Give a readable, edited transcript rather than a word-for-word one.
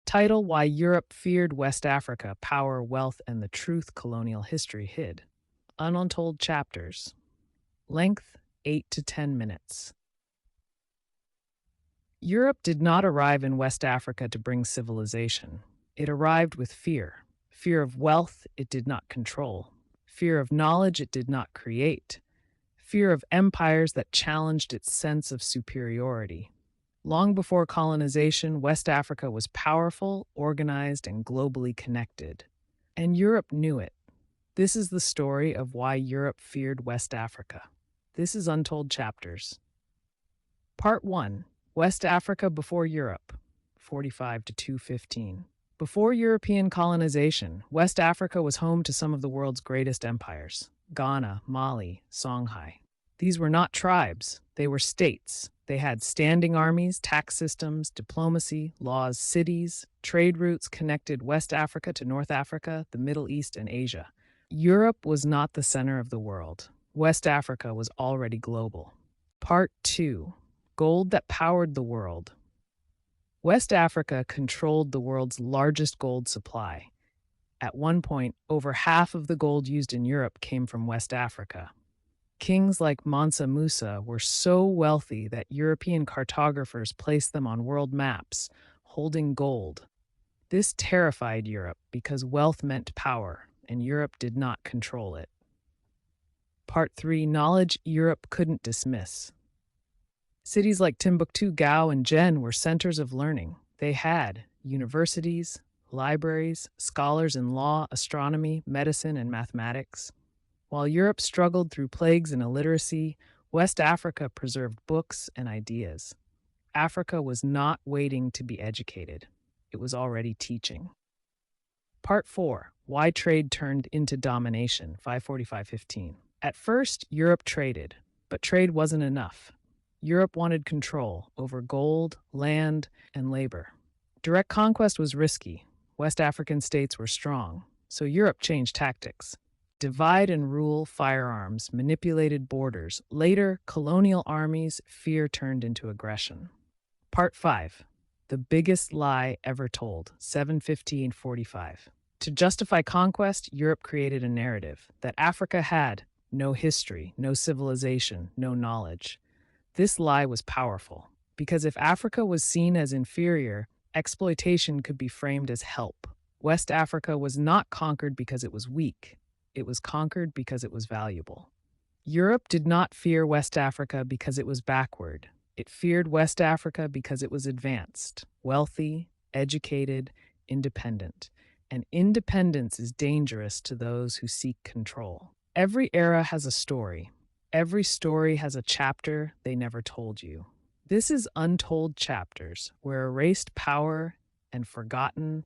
Title: Why Europe Feared West Africa, Power, Wealth, and the Truth Colonial History Hid. Untold Chapters. Length: 8 to 10 minutes. Europe did not arrive in West Africa to bring civilization. It arrived with fear. Fear of wealth it did not control. Fear of knowledge it did not create. Fear of empires that challenged its sense of superiority. Long before colonization, West Africa was powerful, organized, and globally connected. And Europe knew it. This is the story of why Europe feared West Africa. This is Untold Chapters. Part 1. West Africa before Europe, 45 to 215. Before European colonization, West Africa was home to some of the world's greatest empires: Ghana, Mali, Songhai. These were not tribes, they were states. They had standing armies, tax systems, diplomacy, laws, cities. Trade routes connected West Africa to North Africa, the Middle East, and Asia. Europe was not the center of the world. West Africa was already global. Part 2. Gold that powered the world. West Africa controlled the world's largest gold supply. At one point, over half of the gold used in Europe came from West Africa. Kings like Mansa Musa were so wealthy that European cartographers placed them on world maps, holding gold. This terrified Europe because wealth meant power, and Europe did not control it. Part 3. Knowledge Europe couldn't dismiss. Cities like Timbuktu, Gao, and Jen were centers of learning. They had universities, libraries, scholars in law, astronomy, medicine, and mathematics. While Europe struggled through plagues and illiteracy, West Africa preserved books and ideas. Africa was not waiting to be educated. It was already teaching. Part 4. Why Trade Turned into Domination, 545-15. At first, Europe traded, but trade wasn't enough. Europe wanted control over gold, land, and labor. Direct conquest was risky. West African states were strong, so Europe changed tactics. Divide and rule firearms, manipulated borders. Later, colonial armies, fear turned into aggression. Part 5. The biggest lie ever told, 715-45. To justify conquest, Europe created a narrative that Africa had no history, no civilization, no knowledge. This lie was powerful, because if Africa was seen as inferior, exploitation could be framed as help. West Africa was not conquered because it was weak. It was conquered because it was valuable. Europe did not fear West Africa because it was backward. It feared West Africa because it was advanced, wealthy, educated, independent. And independence is dangerous to those who seek control. Every era has a story. Every story has a chapter they never told you. This is Untold Chapters, where erased power and forgotten